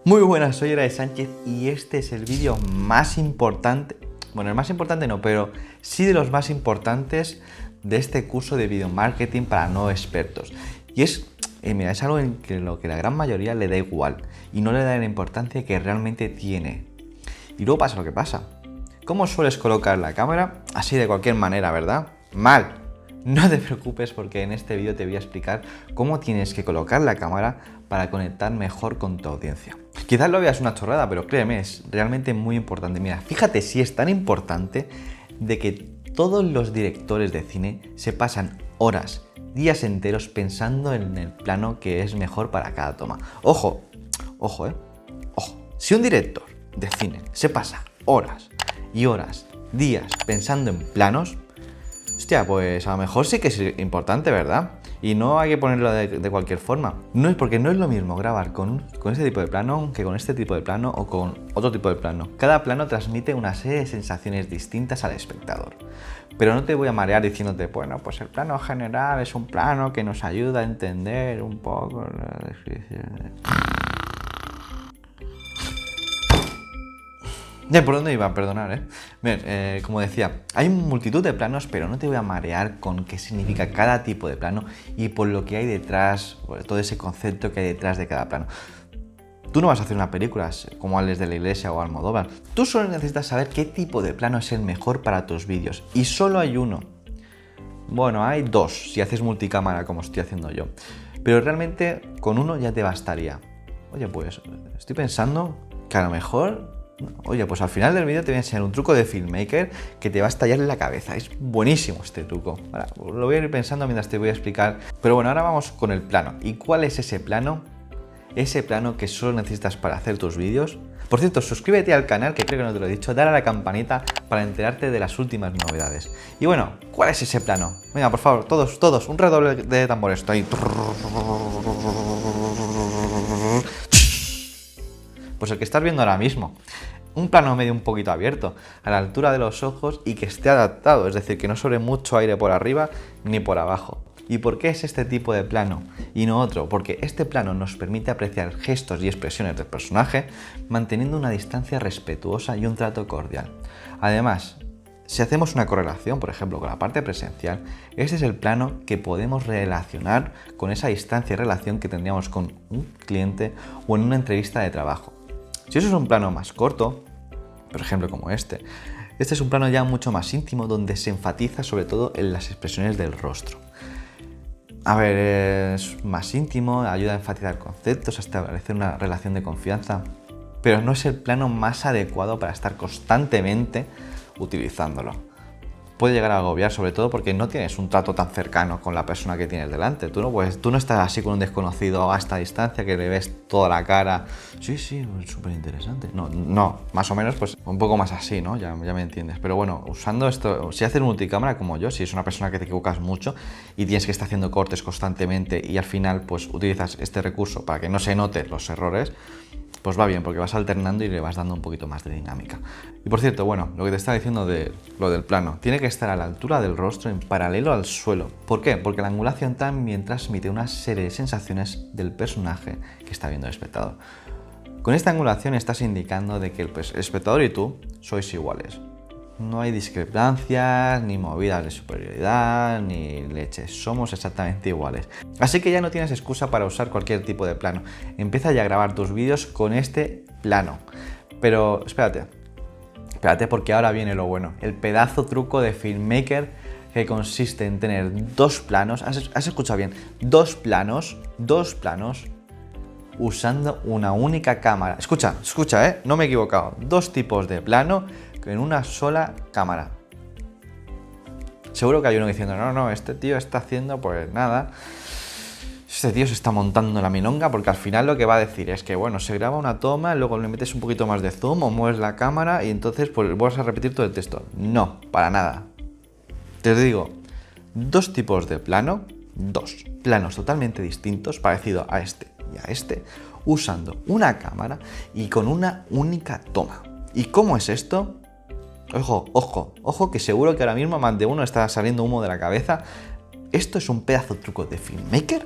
Muy buenas, soy Ray Sánchez y este es el vídeo más importante, bueno, el más importante no, pero sí de los más importantes de este curso de video marketing para no expertos. Y mira, es algo en que lo que la gran mayoría le da igual y no le da la importancia que realmente tiene. Y luego pasa lo que pasa. ¿Cómo sueles colocar la cámara? Así de cualquier manera, ¿verdad? ¡Mal! No te preocupes porque en este vídeo te voy a explicar cómo tienes que colocar la cámara para conectar mejor con tu audiencia. Quizás lo veas una chorrada, pero créeme, es realmente muy importante. Mira, fíjate si es tan importante de que todos los directores de cine se pasan horas, días enteros pensando en el plano que es mejor para cada toma. Ojo, ojo. Si un director de cine se pasa horas y horas, días pensando en planos, hostia, pues a lo mejor sí que es importante, ¿verdad? Y no hay que ponerlo de cualquier forma. No es porque no es lo mismo grabar con este tipo de plano que con este tipo de plano o con otro tipo de plano. Cada plano transmite una serie de sensaciones distintas al espectador. Pero no te voy a marear diciéndote, bueno, pues el plano general es un plano que nos ayuda a entender un poco la descripción. ¿Por dónde iba? Perdonar, Bien, como decía, hay multitud de planos, pero no te voy a marear con qué significa cada tipo de plano y por lo que hay detrás, por todo ese concepto que hay detrás de cada plano. Tú no vas a hacer una película como Alex de la Iglesia o Almodóvar. Tú solo necesitas saber qué tipo de plano es el mejor para tus vídeos. Y solo hay uno. Bueno, hay dos, si haces multicámara como estoy haciendo yo. Pero realmente con uno ya te bastaría. Oye, pues estoy pensando que a lo mejor... Oye, pues al final del vídeo te voy a enseñar un truco de filmmaker que te va a estallar en la cabeza. Es buenísimo este truco. Ahora, lo voy a ir pensando mientras te voy a explicar. Pero bueno, ahora vamos con el plano. ¿Y cuál es ese plano? Ese plano que solo necesitas para hacer tus vídeos. Por cierto, suscríbete al canal, que creo que no te lo he dicho. Dale a la campanita para enterarte de las últimas novedades. Y bueno, ¿cuál es ese plano? Venga, por favor, todos, un redoble de tambores. Esto ahí. Pues el que estás viendo ahora mismo. Un plano medio un poquito abierto, a la altura de los ojos y que esté adaptado, es decir, que no sobre mucho aire por arriba ni por abajo. ¿Y por qué es este tipo de plano y no otro? Porque este plano nos permite apreciar gestos y expresiones del personaje manteniendo una distancia respetuosa y un trato cordial. Además, si hacemos una correlación, por ejemplo, con la parte presencial, este es el plano que podemos relacionar con esa distancia y relación que tendríamos con un cliente o en una entrevista de trabajo. Si eso es un plano más corto, por ejemplo como este es un plano ya mucho más íntimo donde se enfatiza sobre todo en las expresiones del rostro. A ver, es más íntimo, ayuda a enfatizar conceptos, a establecer una relación de confianza, pero no es el plano más adecuado para estar constantemente utilizándolo. Puede llegar a agobiar, sobre todo porque no tienes un trato tan cercano con la persona que tienes delante. Tú no estás así con un desconocido a esta distancia que le ves toda la cara. Sí, es súper interesante. No, más o menos pues un poco más así, ¿no? Ya me entiendes. Pero bueno, usando esto, si haces multicámara como yo, si es una persona que te equivocas mucho y tienes que estar haciendo cortes constantemente y al final pues utilizas este recurso para que no se noten los errores, pues va bien, porque vas alternando y le vas dando un poquito más de dinámica. Y por cierto, bueno, lo que te estaba diciendo de lo del plano, tiene que estar a la altura del rostro en paralelo al suelo. ¿Por qué? Porque la angulación también transmite una serie de sensaciones del personaje que está viendo el espectador. Con esta angulación estás indicando de que el espectador y tú sois iguales. No hay discrepancias, ni movidas de superioridad, ni leches. Somos exactamente iguales. Así que ya no tienes excusa para usar cualquier tipo de plano. Empieza ya a grabar tus vídeos con este plano. Pero espérate porque ahora viene lo bueno. El pedazo truco de filmmaker que consiste en tener dos planos. ¿Has escuchado bien? Dos planos usando una única cámara. Escucha, no me he equivocado. Dos tipos de plano en una sola cámara. Seguro que hay uno diciendo, no, este tío está haciendo pues nada. Este tío se está montando la milonga porque al final lo que va a decir es que, bueno, se graba una toma, luego le metes un poquito más de zoom o mueves la cámara y entonces pues vuelves a repetir todo el texto. No, para nada. Te digo, dos tipos de plano, dos planos totalmente distintos, parecido a este y a este, usando una cámara y con una única toma. ¿Y cómo es esto? Ojo, que seguro que ahora mismo más de uno está saliendo humo de la cabeza. Esto es un pedazo truco de filmmaker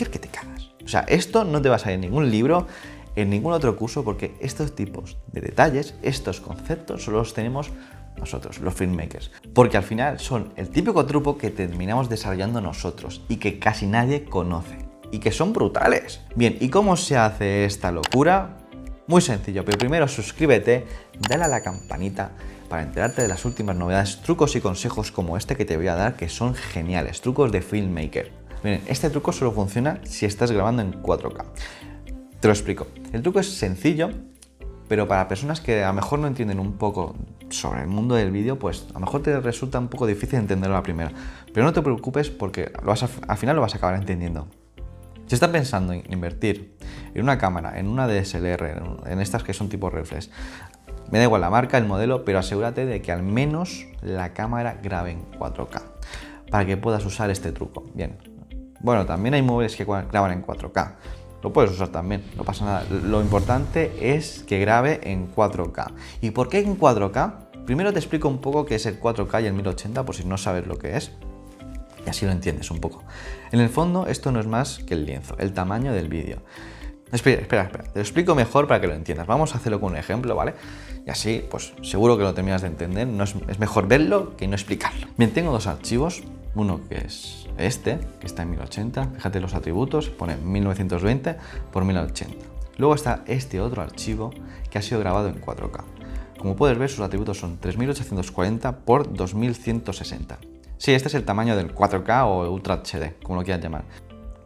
que te cagas. O sea, esto no te va a salir en ningún libro, en ningún otro curso, porque estos tipos de detalles, estos conceptos, solo los tenemos nosotros, los filmmakers. Porque al final son el típico truco que terminamos desarrollando nosotros y que casi nadie conoce. Y que son brutales. Bien, ¿y cómo se hace esta locura? Muy sencillo, pero primero suscríbete, dale a la campanita para enterarte de las últimas novedades, trucos y consejos como este que te voy a dar, que son geniales, trucos de filmmaker. Miren, este truco solo funciona si estás grabando en 4K. Te lo explico. El truco es sencillo, pero para personas que a lo mejor no entienden un poco sobre el mundo del vídeo, pues a lo mejor te resulta un poco difícil entenderlo a la primera. Pero no te preocupes porque al final lo vas a acabar entendiendo. Si estás pensando en invertir en una cámara, en una DSLR, en estas que son tipo reflex, me da igual la marca, el modelo, pero asegúrate de que al menos la cámara grabe en 4K para que puedas usar este truco. Bien, bueno, también hay móviles que graban en 4K. Lo puedes usar también, no pasa nada. Lo importante es que grabe en 4K. ¿Y por qué en 4K? Primero te explico un poco qué es el 4K y el 1080, por si no sabes lo que es. Y así lo entiendes un poco. En el fondo, esto no es más que el lienzo, el tamaño del vídeo. Espera, te lo explico mejor para que lo entiendas. Vamos a hacerlo con un ejemplo, ¿vale? Y así, pues seguro que lo terminas de entender. No es mejor verlo que no explicarlo. Bien, tengo dos archivos. Uno que es este, que está en 1080. Fíjate los atributos, pone 1920 por 1080. Luego está este otro archivo que ha sido grabado en 4K. Como puedes ver, sus atributos son 3840 por 2160. Sí, este es el tamaño del 4K o Ultra HD, como lo quieras llamar.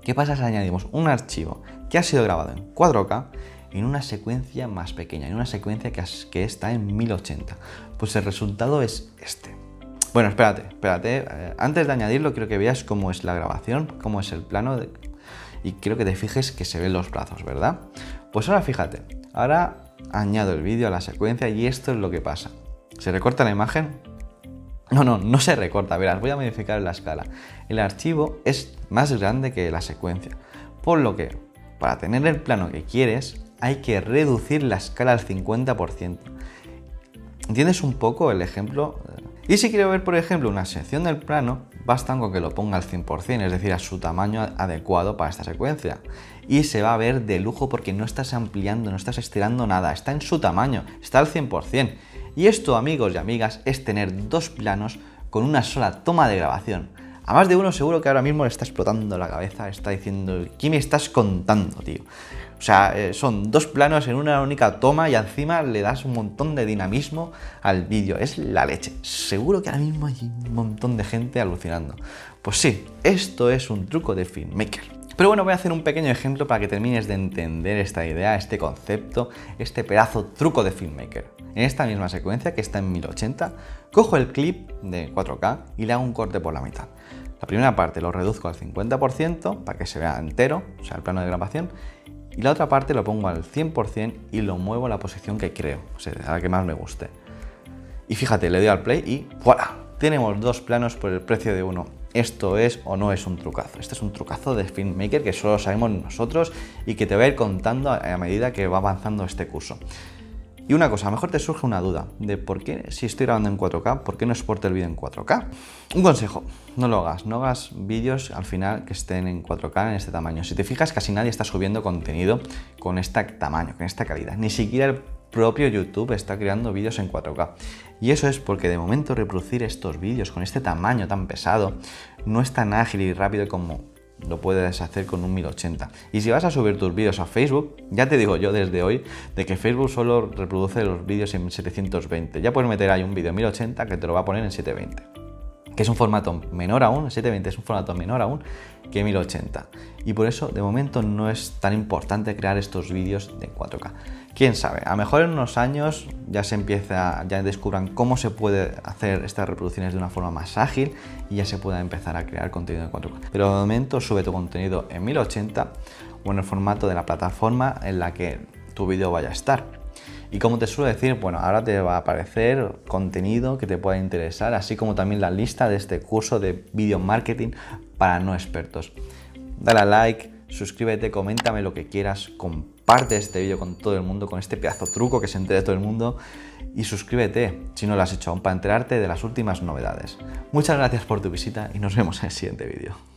¿Qué pasa si añadimos un archivo que ha sido grabado en 4K en una secuencia más pequeña, en una secuencia que está en 1080? Pues el resultado es este. Bueno, espérate. Antes de añadirlo, quiero que veas cómo es la grabación, cómo es el plano y quiero que te fijes que se ven los brazos, ¿verdad? Pues ahora fíjate, ahora añado el vídeo a la secuencia y esto es lo que pasa. ¿Se recorta la imagen? No se recorta. Verás, voy a modificar la escala. El archivo es más grande que la secuencia, por lo que para tener el plano que quieres hay que reducir la escala al 50%. ¿Entiendes un poco el ejemplo? Y si quiero ver, por ejemplo, una sección del plano, basta con que lo ponga al 100%, es decir, a su tamaño adecuado para esta secuencia. Y se va a ver de lujo porque no estás ampliando, no estás estirando nada, está en su tamaño, está al 100%. Y esto, amigos y amigas, es tener dos planos con una sola toma de grabación. A más de uno seguro que ahora mismo le está explotando la cabeza, está diciendo, ¿qué me estás contando, tío? O sea, son dos planos en una única toma y encima le das un montón de dinamismo al vídeo. Es la leche. Seguro que ahora mismo hay un montón de gente alucinando. Pues sí, esto es un truco de filmmaker. Pero bueno, voy a hacer un pequeño ejemplo para que termines de entender esta idea, este concepto, este pedazo truco de filmmaker. En esta misma secuencia, que está en 1080, cojo el clip de 4K y le hago un corte por la mitad. La primera parte lo reduzco al 50% para que se vea entero, o sea, el plano de grabación, y la otra parte lo pongo al 100% y lo muevo a la posición que creo, o sea, a la que más me guste. Y fíjate, le doy al play y ¡voilà! Tenemos dos planos por el precio de uno. Esto es o no es un trucazo. Este es un trucazo de filmmaker que solo sabemos nosotros y que te voy a ir contando a medida que va avanzando este curso. Y una cosa, a lo mejor te surge una duda de por qué, si estoy grabando en 4K, ¿por qué no exporto el vídeo en 4K? Un consejo, no lo hagas, no hagas vídeos al final que estén en 4K en este tamaño. Si te fijas, casi nadie está subiendo contenido con este tamaño, con esta calidad. Ni siquiera el propio YouTube está creando vídeos en 4K. Y eso es porque de momento reproducir estos vídeos con este tamaño tan pesado no es tan ágil y rápido como lo puedes hacer con un 1080. Y si vas a subir tus vídeos a Facebook, ya te digo yo desde hoy de que Facebook solo reproduce los vídeos en 720. Ya puedes meter ahí un vídeo en 1080 que te lo va a poner en 720. Que es un formato menor aún, 720 es un formato menor aún que 1080. Y por eso, de momento, no es tan importante crear estos vídeos de 4K. Quién sabe, a lo mejor en unos años ya descubran cómo se puede hacer estas reproducciones de una forma más ágil y ya se pueda empezar a crear contenido en 4K. Pero de momento sube tu contenido en 1080 o en el formato de la plataforma en la que tu vídeo vaya a estar. Y como te suelo decir, bueno, ahora te va a aparecer contenido que te pueda interesar, así como también la lista de este curso de video marketing para no expertos. Dale a like, suscríbete, coméntame lo que quieras, comparte este vídeo con todo el mundo, con este pedazo truco que se entere todo el mundo y suscríbete si no lo has hecho aún para enterarte de las últimas novedades. Muchas gracias por tu visita y nos vemos en el siguiente vídeo.